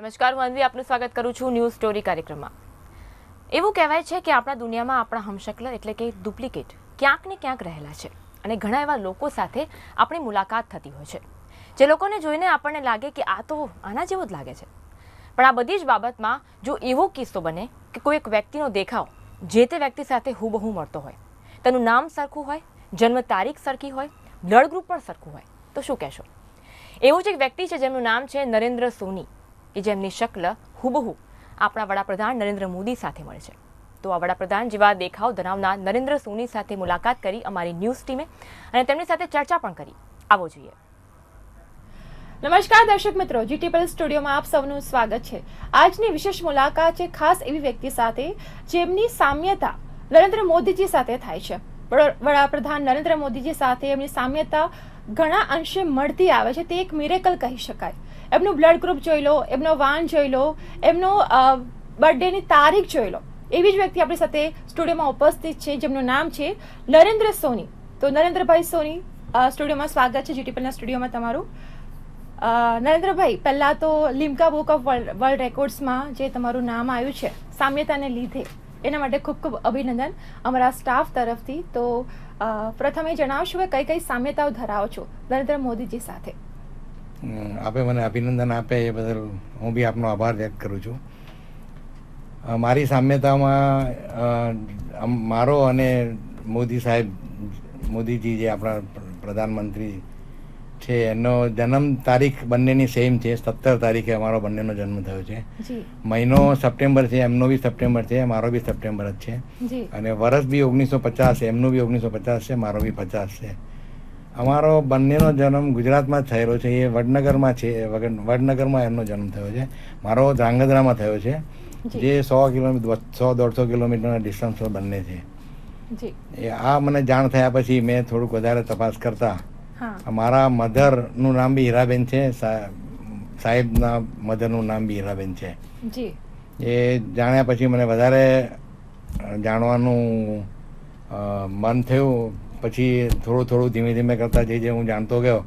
નમસ્કાર, હું અન્વી આપનું સ્વાગત કરું છું ન્યૂઝ સ્ટોરી કાર્યક્રમમાં. એવું કહેવાય છે કે આપણા દુનિયામાં આપણા હમશક્લ એટલે કે ડુપ્લિકેટ ક્યાંક ને ક્યાંક રહેલા છે અને ઘણા એવા લોકો સાથે આપણી મુલાકાત થતી હોય છે જે લોકોને જોઈને આપણને લાગે કે આ તો આના જેવો જ લાગે છે. પણ આ બધી જ બાબતમાં જો એવો કિસ્સો બને કે કોઈ એક વ્યક્તિનો દેખાવ જે તે વ્યક્તિ સાથે હુબહુ મળતો હોય, તેનું નામ સરખું હોય, જન્મ તારીખ સરખી હોય, બ્લડ ગ્રુપ પણ સરખું હોય, તો શું કહેશો? એવું જ એક વ્યક્તિ છે જેમનું નામ છે નરેન્દ્ર સોની, કે જેમની શક્લ હુબહુ આપણા વડાપ્રધાન નરેન્દ્ર મોદી સાથે મળે છે. તો આ વડાપ્રધાન જેવા દેખાવ ધરાવનાર નરેન્દ્ર સોની સાથે મુલાકાત કરી અમારી ન્યૂઝ ટીમે અને તેમની સાથે ચર્ચા પણ કરી. આવો જોઈએ. નમસ્કાર દર્શક મિત્રો, જીટીપીએલ સ્ટુડિયોમાં આપ સૌનું સ્વાગત છે. આજની વિશેષ મુલાકાત છે ખાસ એવી વ્યક્તિ સાથે જેમની સામ્યતા નરેન્દ્ર મોદીજી સાથે થાય છે. વડાપ્રધાન નરેન્દ્ર મોદીજી સાથે એમની સામ્યતા ઘણા અંશે મળતી આવે છે. તે એક મિરેકલ કહી શકાય. એમનું બ્લડ ગ્રુપ જોઈ લો, એમનો વાન જોઈ લો, એમનો બર્થડેની તારીખ જોઈ લો. એવી જ વ્યક્તિ આપણી સાથે સ્ટુડિયોમાં ઉપસ્થિત છે જેમનું નામ છે નરેન્દ્ર સોની. તો નરેન્દ્રભાઈ સોની, સ્ટુડિયોમાં સ્વાગત છે, જીટીપીએલના સ્ટુડિયોમાં તમારું. નરેન્દ્રભાઈ, પહેલાં તો લિમ્કા બુક ઓફ વર્લ્ડ રેકોર્ડ્સમાં જે તમારું નામ આવ્યું છે સામ્યતાને લીધે, એના માટે ખૂબ ખૂબ અભિનંદન અમારા સ્ટાફ તરફથી. તો પ્રથમે જણાવશો કે કઈ કઈ સામ્યતાઓ ધરાવો છો નરેન્દ્ર મોદીજી સાથે? આપે મને અભિનંદન આપે એ બદલ હું બી આપનો આભાર વ્યક્ત કરું છું. મારી સામ્યતામાં મારો અને મોદીજી જે આપણા પ્રધાનમંત્રી છે એનો જન્મ તારીખ બંનેની સેમ છે. 17 તારીખે અમારો બંનેનો જન્મ થયો છે. મહિનો સપ્ટેમ્બર છે, એમનો બી સપ્ટેમ્બર છે, મારો બી સપ્ટેમ્બર જ છે. અને વર્ષ બી 1950, એમનું બી 1950 છે, મારો બી 50 છે. અમારો બંનેનો જન્મ ગુજરાતમાં જ થયેલો છે. એ વડનગરમાં છે, વડનગરમાં એમનો જન્મ થયો છે. મારો ધ્રાંગધ્રામાં થયો છે, જે 100-150 કિલોમીટરના ડિસ્ટન્સ પર બંને છે. આ મને જાણ થયા પછી મેં થોડુંક વધારે તપાસ કરતા મારા મધરનું નામ બી હીરાબેન છે, સાહેબના મધરનું નામ બી હીરાબેન છે. એ જાણ્યા પછી મને વધારે જાણવાનું મન થયું. પછી થોડું ધીમે ધીમે કરતાં જે હું જાણતો ગયો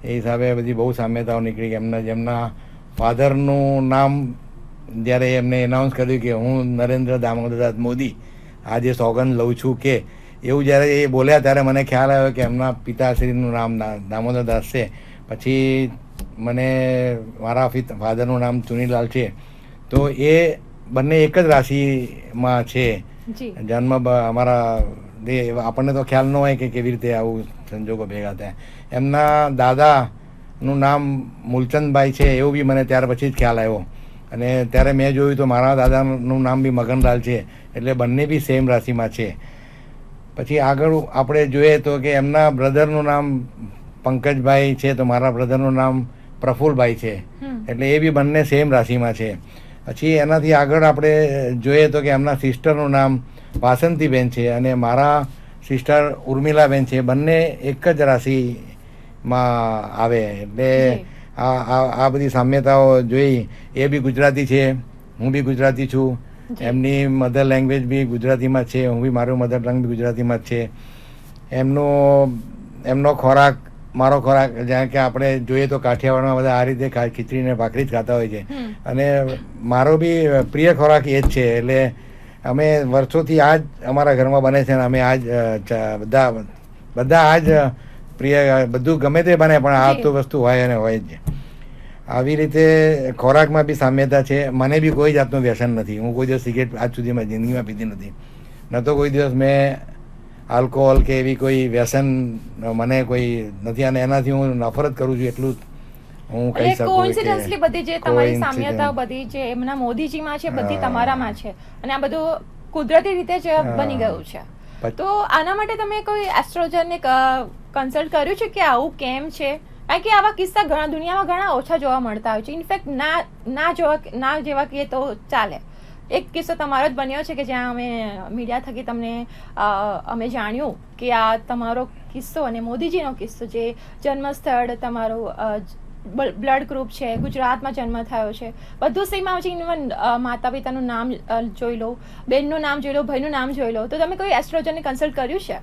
એ હિસાબે બધી બહુ સામ્યતાઓ નીકળી. જેમના ફાધરનું નામ જ્યારે એમને એનાઉન્સ કર્યું કે હું નરેન્દ્ર દામોદરદાસ મોદી આજે સોગંદ લઉં છું કે એવું જ્યારે એ બોલ્યા ત્યારે મને ખ્યાલ આવ્યો કે એમના પિતાશ્રીનું નામ દામોદરદાસ છે. પછી મને મારા ફાધરનું નામ ચુનીલાલ છે. તો એ બંને એક જ રાશિમાં છે. જન્મ અમારા આપણને તો ખ્યાલ ન હોય કે કેવી રીતે આવું સંજોગો ભેગા થયા. એમના દાદાનું નામ મૂલચંદભાઈ છે એવું બી મને ત્યાર પછી જ ખ્યાલ આવ્યો. અને ત્યારે મેં જોયું તો મારા દાદાનું નામ બી મગનલાલ છે. એટલે બંને બી સેમ રાશિમાં છે. પછી આગળ આપણે જોઈએ તો કે એમના બ્રધરનું નામ પંકજભાઈ છે, તો મારા બ્રધરનું નામ પ્રફુલભાઈ છે. એટલે એ બી બંને સેમ રાશિમાં છે. પછી એનાથી આગળ આપણે જોઈએ તો કે એમના સિસ્ટરનું નામ વાસંતીબેન છે અને મારા સિસ્ટર ઉર્મિલાબેન છે. બંને એક જ રાશિમાં આવે. એટલે આ બધી સામ્યતાઓ જોઈ. એ બી ગુજરાતી છે, હું બી ગુજરાતી છું. એમની મધર લેંગ્વેજ બી ગુજરાતીમાં છે, હું બી મારું મધર ટંગ બી ગુજરાતીમાં જ છે. એમનો ખોરાક મારો ખોરાક, જ્યાં કે આપણે જોઈએ તો કાઠિયાવાડમાં બધા આ રીતે ખીચડી ને ભાખરી જ ખાતા હોય છે. અને મારો બી પ્રિય ખોરાક એ જ છે. એટલે અમે વર્ષોથી આ જ અમારા ઘરમાં બને છે. અને અમે આ જ બધા આ જ પ્રિય, બધું ગમે તે બને પણ આ તો વસ્તુ હોય અને હોય જ. આવી રીતે ખોરાકમાં બી સામ્યતા છે. મને બી કોઈ જાતનું વ્યસન નથી. હું કોઈ દિવસ સિગરેટ આજ સુધીમાં જિંદગીમાં પીધી નથી. ન તો કોઈ દિવસ મેં આલ્કોહોલ કે એવી કોઈ વ્યસન મને કોઈ નથી. અને એનાથી હું નફરત કરું છું એટલું હું કહી શકું. કોઇન્સિડન્સલી બધી જે તમારી સામ્યતા બધી જે એમના મોદીજીમાં છે બધી તમારામાં છે. અને આ બધું કુદરતી રીતે જ બની ગયું છે. તો આના માટે તમે કોઈ એસ્ટ્રોલોજરને કન્સલ્ટ કર્યું છે કે આવું કેમ છે? કારણ કે આવા કિસ્સા દુનિયામાં ઘણા ઓછા જોવા મળતા હોય છે. ઇનફેક્ટ ના જેવા કહીએ તો ચાલે. એક કિસ્સો તમારો જ બન્યો છે કે જ્યાં અમે મીડિયા થકી તમને અમે જાણ્યું કે આ તમારો કિસ્સો અને મોદીજીનો કિસ્સો, જે જન્મસ્થળ તમારું બ્લડ ગ્રુપ છે, ગુજરાતમાં જન્મ થયો છે, બધું સેમ આવે છે. ઇવન માતા પિતાનું નામ જોઈ લો, બેનનું નામ જોઈ લો, ભાઈનું નામ જોઈ લો. તો તમે કોઈ એસ્ટ્રોલોજરને કન્સલ્ટ કર્યું છે?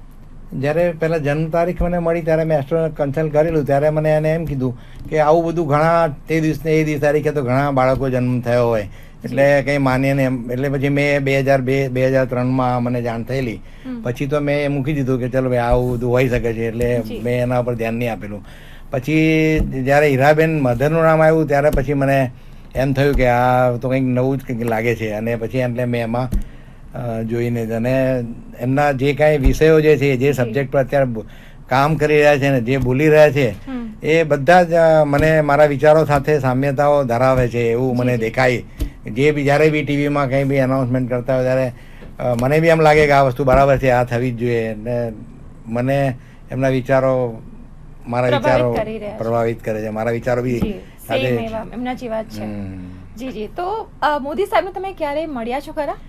જ્યારે પહેલાં જન્મ તારીખ મને મળી ત્યારે મેં એસ્ટ્રોને કન્સલ્ટ કરેલું ત્યારે મને એને એમ કીધું કે આવું બધું ઘણા તે દિવસને એ દિવસ તારીખે તો ઘણા બાળકો જન્મ થયો હોય એટલે કંઈ માનીએ ને એમ. એટલે પછી મેં 2003માં મને જાણ થયેલી. પછી તો મેં મૂકી દીધું કે ચલો ભાઈ આવું બધું હોઈ શકે છે, એટલે મેં એના પર ધ્યાન નહીં આપેલું. પછી જ્યારે હીરાબેન મધરનું નામ આવ્યું ત્યારે પછી મને એમ થયું કે આ તો કંઈક નવું જ કંઈક લાગે છે, અને પછી એટલે મેં એમાં જોઈને અને એમના જે કાંઈ વિષયો જે છે, જે સબ્જેક્ટ પર અત્યારે કામ કરી રહ્યા છે ને જે બોલી રહ્યા છે એ બધા જ મને મારા વિચારો સાથે સામ્યતાઓ ધરાવે છે એવું મને દેખાય. જે બી જ્યારે બી ટીવીમાં કંઈ બી એનાઉન્સમેન્ટ કરતા હોય ત્યારે મને બી એમ લાગે કે આ વસ્તુ બરાબર છે, આ થવી જ જોઈએ. અને મને એમના વિચારો મારા વિચારો પ્રભાવિત કરે છે, મારા વિચારો બી એમના જેવા જ છે. જી જી. તો મોદી સાહેબને તમે ક્યારે મળ્યા છો ખરા?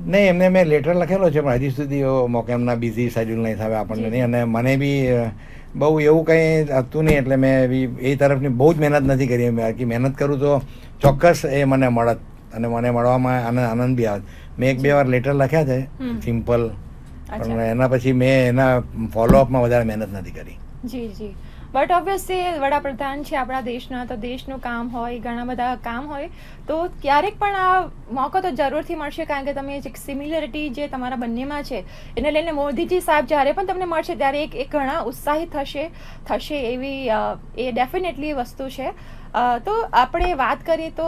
નહીં, એમને મેં લેટર લખેલો છે પણ હજી સુધી મોકે એમના બિઝી શેડ્યુલના હિસાબે આપણને નહીં, અને મને બી બહુ એવું કંઈ હતું નહીં, એટલે મેં બી એ તરફની બહુ જ મહેનત નથી કરી. બાકી મહેનત કરું તો ચોક્કસ એ મને મળત અને મને મળવામાં આનંદ બી આવે. મેં 1-2 વાર લેટર લખ્યા છે સિમ્પલ, પણ એના પછી મેં એના ફોલોઅપમાં વધારે મહેનત નથી કરી. જી જી. બટ ઓબ્વિયસલી વડાપ્રધાન છે આપણા દેશના, તો દેશનું કામ હોય, ઘણા બધા કામ હોય, તો ક્યારેક પણ આ મોકો તો જરૂરથી મળશે, કારણ કે તમે જે સિમિલરિટી જે તમારા બંનેમાં છે એને લઈને મોદીજી સાહેબ જ્યારે પણ તમને મળશે ત્યારે એક ઘણા ઉત્સાહિત થશે એવી એ ડેફિનેટલી વસ્તુ છે. તો આપણે વાત કરીએ તો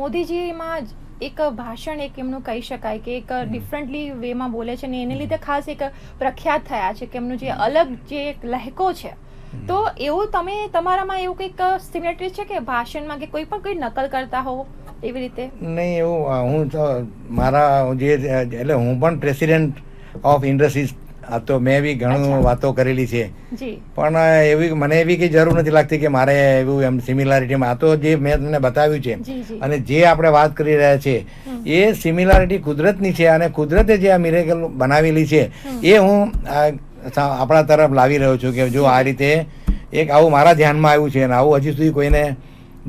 મોદીજીમાં એક ભાષણ એક એમનું કહી શકાય કે એક ડિફરન્ટલી વેમાં બોલે છે ને એને લીધે ખાસ એક પ્રખ્યાત થયા છે કે એમનું જે અલગ જે એક લહેકો છે. તો એવું તમે તમારામાં એવું કંઈક સિમિલરિટી છે કે ભાષણમાં કે કોઈ નકલ કરતા હો એવી રીતે? નહીં, એવું હું તો મારા જે એટલે હું પણ પ્રેસિડેન્ટ ઓફ ઇન્ડસ્ટ્રીઝ હતો, મેં બી ઘણું વાતો કરેલી છે, પણ એવી મને એવી કંઈ જરૂર નથી લાગતી કે મારે એવું એમ સિમિલારિટીમાં. આ તો જે મેં તમને બતાવ્યું છે અને જે આપણે વાત કરી રહ્યા છે એ સિમિલારિટી કુદરતની છે, અને કુદરતે જે આ મિરેકલ બનાવેલી છે એ હું આપણા તરફ લાવી રહ્યો છું કે જો આ રીતે એક આવું મારા ધ્યાનમાં આવ્યું છે અને આવું હજી સુધી કોઈને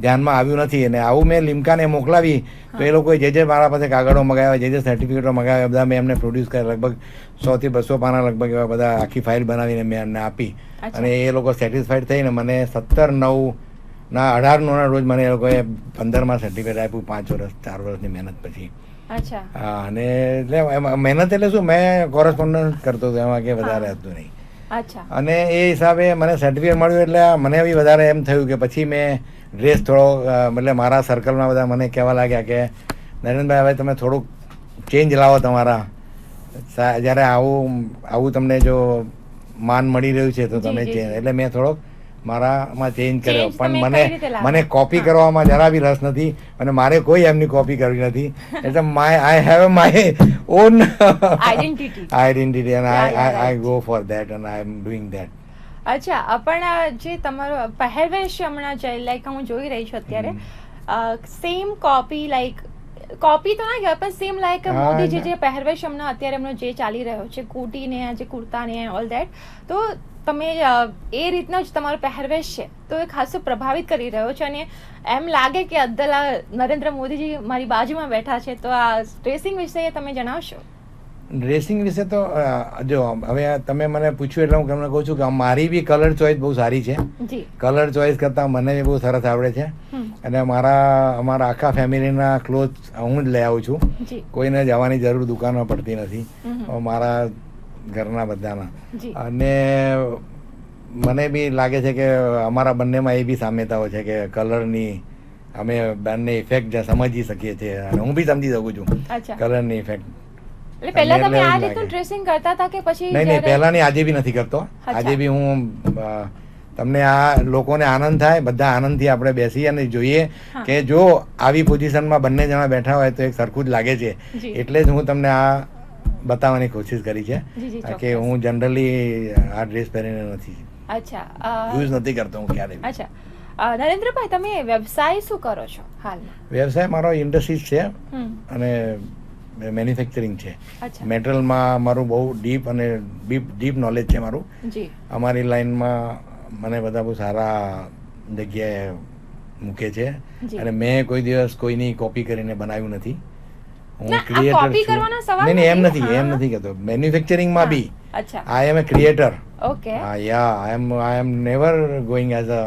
ધ્યાનમાં આવ્યું નથી. અને આવું મેં લિમ્કાને મોકલાવી તો એ લોકોએ જે મારા પાસે કાગળો મગાવ્યા, જે સર્ટિફિકેટો મગાવ્યા, બધા મેં એમને પ્રોડ્યુસ કર્યા. લગભગ 100 થી 200 પાના લગભગ એવા બધા આખી ફાઇલ બનાવીને મેં એમને આપી, અને એ લોકો સેટિસ્ફાઈડ થઈને મને 17/9/18 રોજ મને એ લોકોએ 15માં સર્ટિફિકેટ આપ્યું, 4 વર્ષની મહેનત પછી. હા, અને એટલે મહેનત એટલે શું, મેં કોરસ્પોન્ડન્સ કરતો હતો, એમાં કે વધારે હતું નહીં. અને એ હિસાબે મને સર્ટિફિકેટ મળ્યું એટલે મને બી વધારે એમ થયું કે પછી મેં ડ્રેસ થોડો એટલે મારા સર્કલમાં બધા મને કહેવા લાગ્યા કે નરેન્દ્રભાઈ હવે તમે થોડુંક ચેન્જ લાવો તમારા, જ્યારે આવું તમને જો માન મળી રહ્યું છે તો તમે ચેન્જ. એટલે મેં થોડોક મારામાં ચેન્જ કર્યો, પણ મને કોપી કરવામાં જરા બી રસ નથી અને મારે કોઈ એમની કોપી કરવી નથી. એટલે I have my own identity and I go for that and I am doing that. અચ્છા, પણ જે તમારો પહેરવેશ હમણાં લાઈક હું જોઈ રહી છું અત્યારે, સેમ કોપી લાઈક કોપી તો ના કહેવાય પણ સેમ લાઈક મોદીજી જે પહેરવેશ હમણાં અત્યારે એમનો જે ચાલી રહ્યો છે, કુર્તી ને જે કુર્તા ને ઓલ ધેટ, તો તમે એ રીતનો જ તમારો પહેરવેશ છે તો એ ખાસો પ્રભાવિત કરી રહ્યો છે. અને એમ લાગે કે અદ્દલ નરેન્દ્ર મોદીજી મારી બાજુમાં બેઠા છે. તો આ ડ્રેસિંગ વિશે તમે જણાવશો? ડ્રેસિંગ વિશે તો જો હવે તમે મને પૂછ્યું એટલે હું તમને કહું છું કે મારી બી કલર ચોઇસ બહુ સારી છે. કલર ચોઇસ કરતાં મને બી બહુ સરસ આવડે છે. અને અમારા આખા ફેમિલીના ક્લોથ હું જ લઈ આવું છું, કોઈને જવાની જરૂર દુકાનમાં પડતી નથી મારા ઘરના બધાના. અને મને બી લાગે છે કે અમારા બંનેમાં એ બી સામ્યતાઓ છે કે કલરની અમે બંને ઇફેક્ટ સમજી શકીએ છીએ, અને હું બી સમજી શકું છું કલરની ઇફેક્ટ. એટલે પહેલા તમે આ રીતનું ડ્રેસિંગ કરતા હતા કે પછી? નહીં, પહેલાની આજે બી નથી કરતો. આજે બી હું તમને આ લોકોને આનંદ થાય, બધા આનંદથી આપણે બેસી અને જોઈએ કે જો આવી પોઝિશનમાં બંને જણા બેઠા હોય તો એક સરખું જ લાગે છે. એટલે જ હું તમને આ બતાવવાની કોશિશ કરી છે કે હું જનરલી આ ડ્રેસ પહેરીને નથી યુઝ નથી કરતો હું ક્યારે. અચ્છા, નરેન્દ્રભાઈ તમે વ્યવસાય શું કરો છો હાલમાં? વ્યવસાય મારો ઇન્ડસ્ટ્રીઝ છે અને મેન્યુફેક્ચરિંગ છે. મેટરલમાં મારું બહુ ડીપ નોલેજ છે મારું. અમારી લાઈનમાં મને બધા બહુ સારા જગ્યાએ મૂકે છે, અને મેં કોઈ દિવસ કોઈની કોપી કરીને બનાવ્યું નથી. હું ના, આ ક્રિએટર copy છું. કરવાનો સવાલ નહીં એમ નથી. નથી એમ હા. નથી કહેતો. મેન્યુફેક્ચરિંગમાં બી અચ્છા, I am a creator. Okay, I am never going as a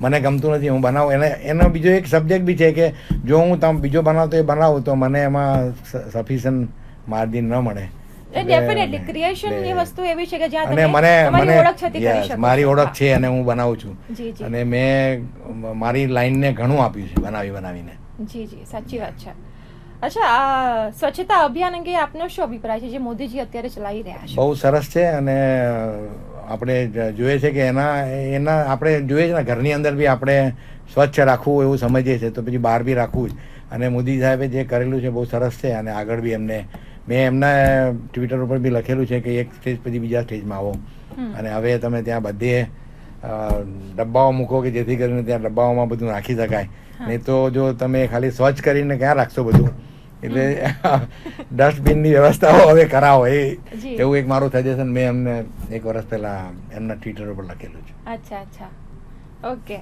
મને ગમતું નથી હું બનાવું. એનો બીજો એક સબ્જેક્ટ બી છે કે જો હું બીજો બનાવતો એ બનાવું તો મને એમાં સફિશિયન્ટ માર્જિન ન મળે. ડેફિનેટલી ક્રિએશન એ વસ્તુ એવી છે કે જ્યાં અને તમે મને તમારી ઓળખ છે તે કરી yes, શકો મારી છો. ઓળખ છે અને હું બનાવું છું. જી જી અને મેં મારી લાઈનને ઘણું આપ્યું છે બનાવીને. જી જી, સાચી વાત છે. અચ્છા, આ સ્વચ્છતા અભિયાન અંગે આપનો શું અભિપ્રાય છે જે મોદીજી અત્યારે ચલાવી રહ્યા છે? બહુ સરસ છે અને આપણે જોઈએ છે કે એના આપણે જોઈએ છે ને ઘરની અંદર બી આપણે સ્વચ્છ રાખવું એવું સમજીએ છીએ તો પછી બહાર બી રાખવું જ. અને મોદી સાહેબે જે કરેલું છે બહુ સરસ છે અને આગળ બી મેં એમના ટ્વિટર ઉપર બી લખેલું છે કે એક સ્ટેજ પછી બીજા સ્ટેજમાં આવો અને હવે તમે ત્યાં બધે ડબ્બાઓ મૂકો કે જેથી કરીને ત્યાં ડબ્બાઓમાં બધું નાખી શકાય. નહીં તો જો તમે ખાલી સ્વચ્છ કરીને ક્યાં રાખશો બધું, એટલે ડસ્ટબિનની વ્યવસ્થાઓ હવે કરાવો. એવું એક મારું સજેશન મેં એમને એક વર્ષ પહેલા એમના ટ્વિટર ઉપર લખેલું છે. અચ્છા અચ્છા, ઓકે.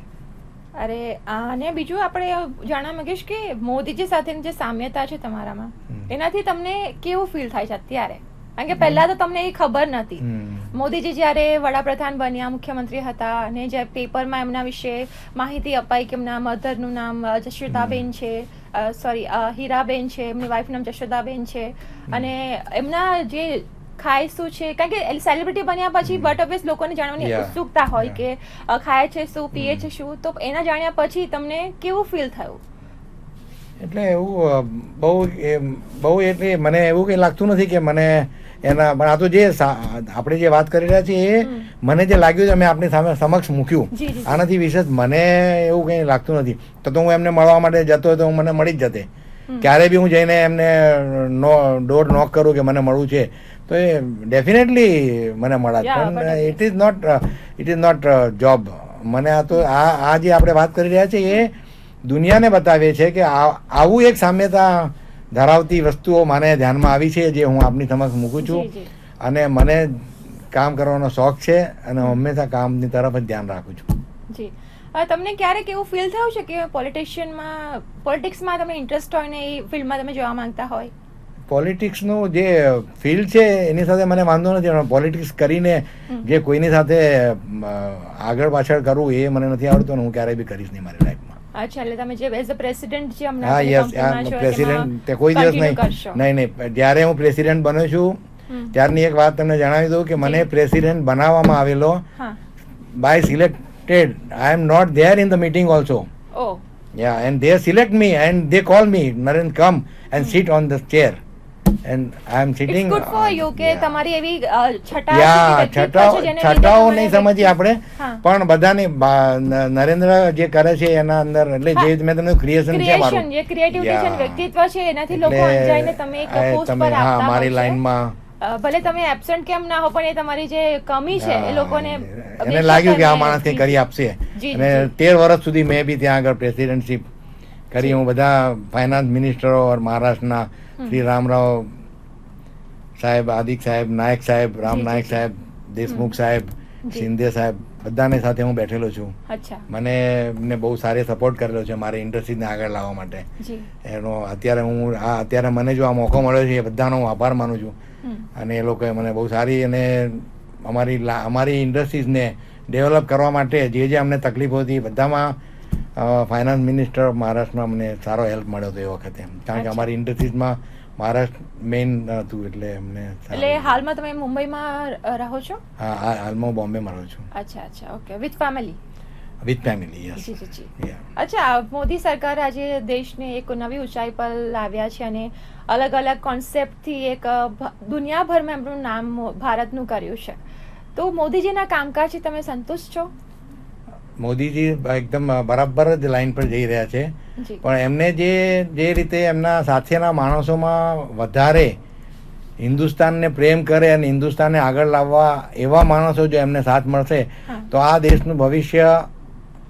અરે અને બીજું આપણે જાણવા માંગીશ કે મોદીજી સાથેની જે સામ્યતા છે તમારામાં, એનાથી તમને કેવું ફીલ થાય છે અત્યારે? કારણ કે પહેલા તો તમને એ ખબર નથી. મોદીજી જ્યારે વડાપ્રધાન બન્યા, મુખ્યમંત્રી હતા અને જે પેપરમાં એમના વિશે માહિતી અપાઈ કે એમના મધરનું નામ જશોદાબેન છે, હીરાબેન છે, એમની વાઈફ નામ જશોદાબેન છે અને એમના જે ખાય શું છે, કારણ કે સેલિબ્રિટી બન્યા પછી બટ ઓબ્વિયસ લોકોને જાણવાની ઉત્સુકતા હોય કે ખાય છે શું, પીએ છે શું, તો એના જાણ્યા પછી તમને કેવું ફીલ થયું? એટલે એવું બહુ એટલે મને એવું કંઈ લાગતું નથી કે મને એના પણ આ તો જે આપણે જે વાત કરી રહ્યા છીએ એ મને જે લાગ્યું છે મેં આપણી સામે સમક્ષ મૂક્યું. આનાથી વિશેષ મને એવું કંઈ લાગતું નથી. તો હું એમને મળવા માટે જતો હોય તો હું મને મળી જ જતે. ક્યારે બી હું જઈને એમને ડોર નોક કરું કે મને મળવું છે તો એ ડેફિનેટલી મને મળાત. પણ ઇટ ઇઝ નોટ જોબ. મને આ તો આ જે આપણે વાત કરી રહ્યા છીએ એ દુનિયાને બતાવે છે કે આવું એક સામ્યતા ધરાવતી વસ્તુઓ મને ધ્યાનમાં આવી છે જે હું આપની સમક્ષ મૂકું છું. અને મને કામ કરવાનો શોખ છે અને હંમેશા કામની તરફ જ ધ્યાન રાખું છું. જી, તમને ક્યારેક એવું ફીલ થયું છે કે પોલિટિક્સમાં તમે ઇન્ટરેસ્ટ હોય ને એ ફિલ્ડમાં તમે જોવા માંગતા હોય? પોલિટિક્સનું જે ફિલ્ડ છે એની સાથે મને વાંધો નથી. પોલિટિક્સ કરીને જે કોઈની સાથે આગળ પાછળ કરવું એ મને નથી આવડતું અને હું ક્યારેય બી કરીશ નહીં મારી લાઈફમાં. અચ્છા, એટલે તમે જે એઝ અ પ્રેસિડેન્ટ જે હા યસ, પ્રેસિડેન્ટ કોઈ દિવસ નહીં. જ્યારે હું પ્રેસિડેન્ટ બન્યો છું ત્યારની એક વાત તમને જણાવી દઉં કે મને પ્રેસિડેન્ટ બનાવવામાં આવેલો by selected. I am not there in the meeting also. And they select me and they call me, Narendra, come and sit on the chair. And I am sitting. It's good for you કે તમારી એવી છટાઓ નહીં સમજીએ આપણે, પણ બધાની નરેન્દ્ર જે કરે છે એના અંદર એટલે જે મેં તમને ક્રિએશન છે મારું, જે ક્રિએટિવિટી છે, વ્યક્તિત્વ છે, એનાથી લોકો અંજાઈને તમે એક પોસ્ટ પર હા આપતા મારી હોય લાઈનમાં ભલે તમે એબસન્ટ કેમ ના હો પણ એ તમારી જે કમી છે એ લોકોને એને લાગ્યું કે આ માણસ કંઈ કરી આપશે. અને 13 વર્ષ સુધી મેં બી ત્યાં આગળ પ્રેસિડેન્ટશીપ કરી. હું બધા ફાઇનાન્સ મિનિસ્ટરો મહારાષ્ટ્રના શ્રી રામરાવ સાહેબ, આદિક સાહેબ, નાયક સાહેબ, રામ નાયક સાહેબ, દેશમુખ સાહેબ, શિંદે સાહેબ, બધાની સાથે હું બેઠેલો છું. મને બહુ સારી સપોર્ટ કરેલો છે મારી ઇન્ડસ્ટ્રીને આગળ લાવવા માટે. એનો અત્યારે મને જો આ મોકો મળ્યો છે એ બધાનો હું આભાર માનું છું. અને એ લોકોએ મને બહુ સારી અને અમારી ઇન્ડસ્ટ્રીઝને ડેવલપ કરવા માટે જે અમને તકલીફો હતી બધામાં ફાઇનાન્સ મિનિસ્ટર મહારાષ્ટ્રમાં મને સારો હેલ્પ મળ્યો હતો એ વખતે. કારણ કે અમારી ઇન્ડસ્ટ્રીઝમાં મહારાષ્ટ્ર મેઇન હતું એટલે અમને. એટલે હાલમાં તમે મુંબઈમાં રહો છો? હા, હાલમાં બોમ્બેમાં રહું છું. અચ્છા અચ્છા, okay. With family? With family, yes. જી જી. અચ્છા, મોદી સરકાર આજે દેશને એક નવી ઊંચાઈ પર લાવ્યા છે અને અલગ અલગ કોન્સેપ્ટથી એક દુનિયાભરમાં એમનું નામ ભારતનું કર્યું છે. તો મોદીજીના કામકાજથી તમે સંતુષ્ટ છો? મોદીજી એકદમ બરાબર જ લાઈન પર જઈ રહ્યા છે. પણ એમને જે રીતે એમના સાથેના માણસોમાં વધારે હિન્દુસ્તાનને પ્રેમ કરે અને હિન્દુસ્તાનને આગળ લાવવા એવા માણસો જો એમને સાથ મળશે તો આ દેશનું ભવિષ્ય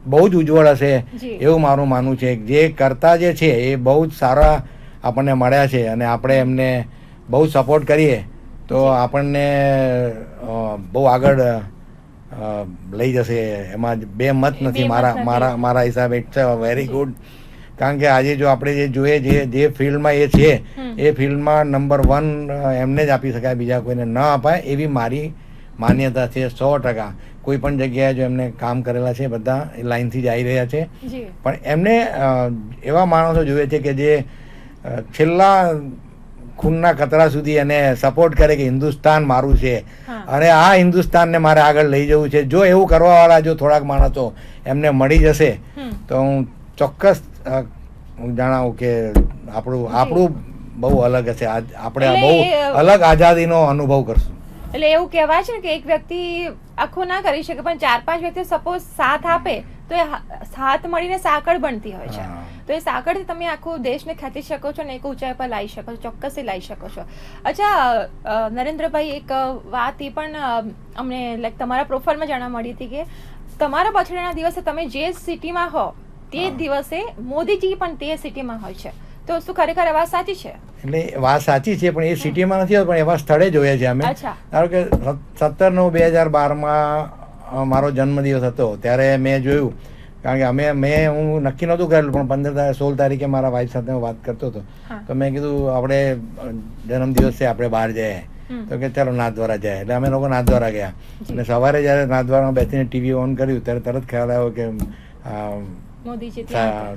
બહુ જ ઉજ્જવળ હશે એવું મારું માનવું છે. જે કરતા જે છે એ બહુ જ સારા આપણને મળ્યા છે અને આપણે એમને બહુ સપોર્ટ કરીએ તો આપણને બહુ આગળ લઈ જશે. એમાં બે મત નથી મારા હિસાબે. ઇટ્સ અ વેરી ગુડ કારણ કે આજે જો આપણે જે જોઈએ જે ફિલ્ડમાં એ છે એ ફિલ્ડમાં નંબર 1 એમને જ આપી શકાય, બીજા કોઈને ન અપાય એવી મારી માન્યતા છે 100%. કોઈ પણ જગ્યાએ જો એમને કામ કરેલા છે બધા એ લાઈનથી જ આવી રહ્યા છે, પણ એમને એવા માણસો જોઈએ છે કે જે છેલ્લા ખૂનના કતરા સુધી એને સપોર્ટ કરે કે હિન્દુસ્તાન મારું છે અને આ હિન્દુસ્તાનને મારે આગળ લઈ જવું છે. જો એવું કરવાવાળા જો થોડાક માણસો એમને મળી જશે તો હું ચોક્કસ જણાવું કે આપણું બહુ અલગ હશે. આપણે બહુ અલગ આઝાદીનો અનુભવ કરશું. એટલે એવું કહેવાય છે ને કે એક વ્યક્તિ આખું ના કરી શકે, પણ 4-5 વ્યક્તિ સપોઝ સાથ આપે તો એ હાથ મળીને સાંકળ બનતી હોય છે. તો એ સાંકળથી તમે આખું દેશને ખેંચી શકો છો ને એક ઊંચાઈ પર લાવી શકો છો, ચોક્કસથી લાવી શકો છો. અચ્છા નરેન્દ્રભાઈ, એક વાત એ પણ અમને લાઈક તમારા પ્રોફાઇલમાં જાણવા મળી હતી કે તમારા બર્થડેના દિવસે તમે જે સિટીમાં હો તે જ દિવસે મોદીજી પણ તે સિટીમાં હોય છે. તો શું ખરેખર વાત સાચી છે? એટલે વાત સાચી છે, પણ એ સિટીમાં નથી હોતું, પણ એવા સ્થળે જોઈએ છે અમે. ધારો કે 17/9/2012 મારો જન્મદિવસ હતો ત્યારે મેં જોયું, કારણ કે હું નક્કી નહોતું કરેલું, પણ 16 તારીખે મારા વાઈફ સાથે હું વાત કરતો હતો તો મેં કીધું આપણે જન્મદિવસ છે, આપણે બહાર જઈએ. તો કે ચાલો નાથદ્વારા જાય. એટલે અમે લોકો નાથદ્વારા ગયા અને સવારે જ્યારે નાથદ્વારામાં બેસીને ટીવી ઓન કર્યું ત્યારે તરત ખ્યાલ આવ્યો કે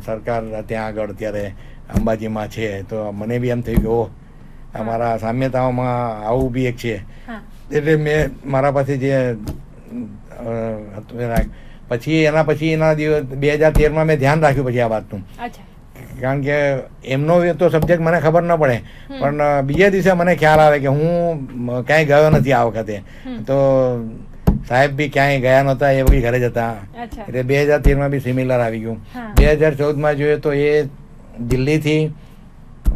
સરકાર ત્યાં આગળ ત્યારે અંબાજીમાં છે. તો મને બી એમ થયું કે ઓહ, અમારા સામ્યતાઓમાં આવું બી એક છે. એટલે મેં મારા પાસે જે પછી એના દિવસ 2013માં મેં ધ્યાન રાખ્યું પછી આ વાતનું, કારણ કે એમનો તો સબ્જેક્ટ મને ખબર ન પડે, પણ બીજા દિવસે મને ખ્યાલ આવે કે હું ક્યાંય ગયો નથી આ વખતે. તો સાહેબ બી ક્યાંય ગયા નહોતા, એ બી ઘરે જ હતા. એટલે 2013માં બી સિમિલર આવી ગયું. 2014માં જોઈએ તો એ દિલ્હીથી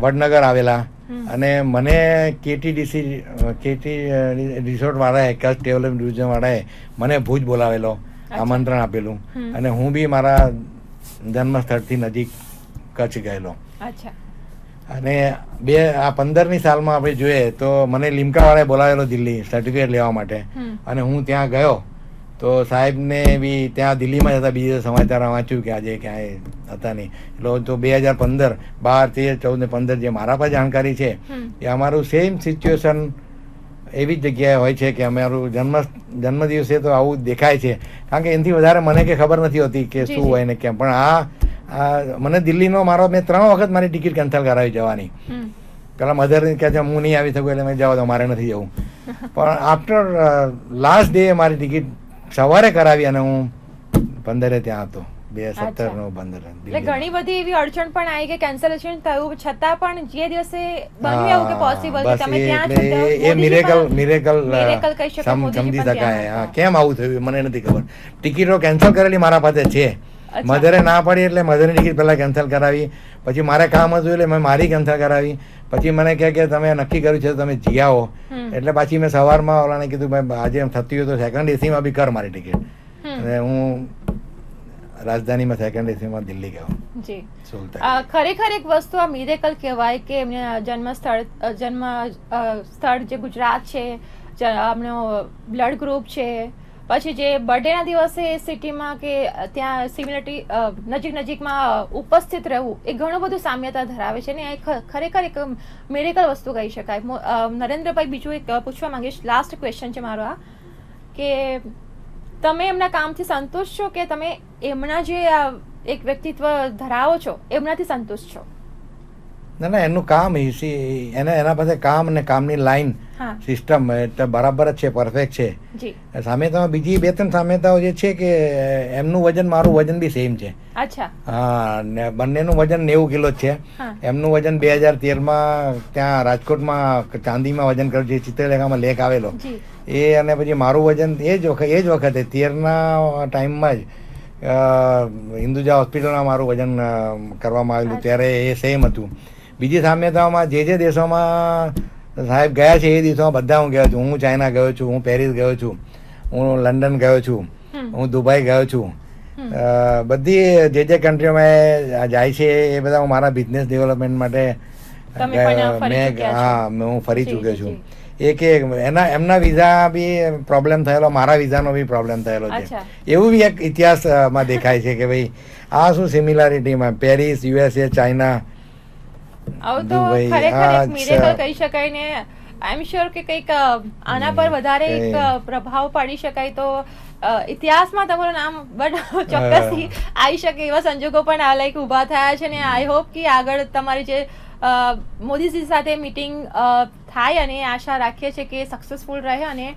વડનગર આવેલા અને મને કેટી રિસોર્ટ વાળાએ, કચ્છ ડેવલપમેન્ટ ડિવિઝન વાળાએ મને ભુજ બોલાવેલો, આમંત્રણ આપેલું અને હું બી મારા જન્મ સ્થળથી નજીક કચ્છ ગયેલો. અને 2015ની સાલમાં આપણે જોઈએ તો મને લીમકા વાળાએ બોલાવેલો દિલ્હી સર્ટિફિકેટ લેવા માટે અને હું ત્યાં ગયો. તો સાહેબને બી ત્યાં દિલ્હીમાં જ હતા, બીજા સમાચાર વાંચ્યું કે આજે ક્યાંય હતા નહીં. એટલે તો 2015, 12, 13, 14 ને 15 જે મારા પાસે જાણકારી છે એ અમારું સેમ સિચ્યુએશન એવી જ જગ્યાએ હોય છે કે અમારું જન્મદિવસે તો આવું દેખાય છે, કારણ કે એનાથી વધારે મને કે ખબર નથી હોતી કે શું હોય ને કેમ. પણ મને દિલ્હીનો મેં 3 વખત મારી ટિકિટ કેન્સલ કરાવી જવાની. પેલા મધર કહે છે હું નહીં આવી શકું, એટલે મેં જવા દો, મારે નથી જવું. પણ આફ્ટર લાસ્ટ ડે મારી ટિકિટ સવારે કરાવી અને હું 15 ત્યાં હતો. 2017 એટલે ઘણી બધી એવી અડચણ પણ આવી કે કેન્સલેશન થયું, છતાં પણ જે દિવસે બન્યું એવું કે પોસિબલ કે તમે ત્યાં છો, એ મિરેકલ સમજી શકાય. કેમ આવું થયું મને નથી ખબર. ટિકિટો કેન્સલ કરેલી મારા પાસે છે, મધરે ના પડી એટલે મધરની ટિકિટ પહેલા કેન્સલ કરાવી, પછી મારે કામ હતું એટલે મેં મારી કેન્સલ કરાવી. પછી મને કહે કે તમે નક્કી કર્યું છે તમે જઈ આવો. એટલે પછી મેં સવારમાં ઓલાને કીધું ભાઈ આજે એમ થતું હોય તો સેકન્ડ એસીમાં બી કર મારી ટિકિટ. અને હું રાજધાનીમાં સેકન્ડ એસીમાં દિલ્હી ગયો. જી, ખરેખર એક વસ્તુ આ મિરેકલ કહેવાય કે એમને જન્મ સ્થળ જે ગુજરાત છે, એમનો બ્લડ ગ્રુપ છે, પછી જે બર્થડેના દિવસે સિટીમાં કે ત્યાં સિમિલરિટી નજીકમાં ઉપસ્થિત રહેવું એ ઘણું બધું સામ્યતા ધરાવે છે ને ખરેખર એક મિરેકલ વસ્તુ કહી શકાય. નરેન્દ્રભાઈ, બીજું એક પૂછવા માંગીશ, લાસ્ટ ક્વેશ્ચન છે મારો આ, કે તમે એમના કામથી સંતુષ્ટ છો કે તમે એમના જે એક વ્યક્તિત્વ ધરાવો છો એમનાથી સંતુષ્ટ છો? ના, એનું કામ એના પાસે કામ અને કામની લાઈન સિસ્ટમ બરાબર જ છે, પરફેક્ટ છે. સામ્યતામાં બીજી 2-3 સામ્યતાઓ જે છે કે એમનું વજન મારું વજન બી સેમ છે. હા, બંનેનું વજન 90 કિલો જ છે. એમનું વજન 2013માં ત્યાં રાજકોટમાં ચાંદીમાં વજન કર્યું છે, ચિત્રલેખામાં લેખ આવેલો એ, અને પછી મારું વજન એ જ વખતે 13ના ટાઈમમાં જ હિન્દુજા હોસ્પિટલમાં મારું વજન કરવામાં આવેલું ત્યારે એ સેમ હતું. બીજી સામ્યતાઓમાં જે દેશોમાં સાહેબ ગયા છે એ દેશોમાં બધા હું ગયો છું. હું ચાઇના ગયો છું, હું પેરિસ ગયો છું, હું લંડન ગયો છું, હું દુબઈ ગયો છું. બધી જે કન્ટ્રીઓમાં જાય છે એ બધા હું મારા બિઝનેસ ડેવલપમેન્ટ માટે હું ફરી ચૂક્યો છું. એમના વિઝા બી પ્રોબ્લેમ થયેલો, મારા વિઝાનો બી પ્રોબ્લેમ થયેલો છે. અચ્છા. એવું બી એક ઇતિહાસમાં દેખાય છે કે ભાઈ આ શું સિમિલારિટીમાં પેરિસ, યુએસએ, ચાઇના, આવું તો દુબઈ, ખરેખર આ એક મિરેકલ કહી શકાય ને. આઈ એમ શ્યોર કે કંઈક આના પર વધારે એક પ્રભાવ પાડી શકાય તો ઇતિહાસમાં તમારું નામ બટ ચોક્કસથી આવી શકે એવા સંજોગો પણ આ લાઈક ઊભા થયા છે. ને આઈ હોપ કે આગળ તમારી જે મોદીજી સાથે મીટિંગ થાય અને આશા રાખીએ છીએ કે સક્સેસફુલ રહે અને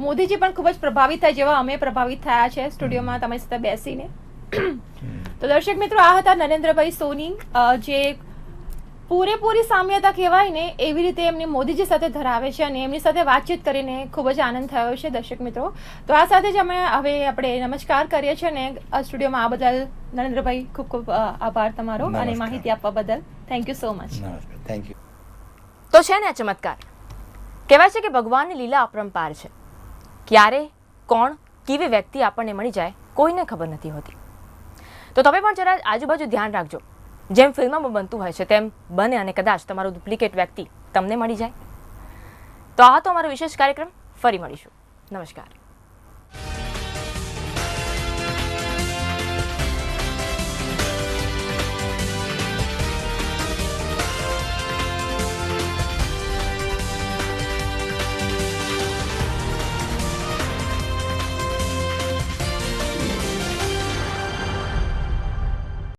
મોદીજી પણ ખૂબ જ પ્રભાવિત થાય જેવા અમે પ્રભાવિત થયા છે સ્ટુડિયોમાં તમારી સાથે બેસીને. તો દર્શક મિત્રો, આ હતા નરેન્દ્રભાઈ સોની, જે પૂરેપૂરી સામ્યતા કહેવાય ને એવી રીતે એમની મોદીજી સાથે ધરાવે છે અને એમની સાથે વાતચીત કરીને ખૂબ જ આનંદ થયો છે દર્શક મિત્રો. તો આ સાથે જ હવે આપણે નમસ્કાર કરીએ છીએ ને સ્ટુડિયોમાં આ બદલ નરેન્દ્રભાઈ ખૂબ ખૂબ આભાર તમારો અને માહિતી આપવા બદલ. Thank you so much. Thank you. તો છે ને આ ચમત્કાર. કહેવાય છે કે ભગવાનની લીલા અપરંપાર છે. ક્યારે, કોણ, કેવી વ્યક્તિ આપણને મળી જાય કોઈને ખબર નથી હોતી. તો તમે પણ જરા આજુબાજુ ધ્યાન રાખજો. જેમ ફિલ્મમાં બનતું હોય છે તેમ બને અને કદાચ તમારું ડુપ્લિકેટ વ્યક્તિ તમને મળી જાય. તો આ હતો અમારો વિશેષ કાર્યક્રમ. ફરી મળીશું. નમસ્કાર.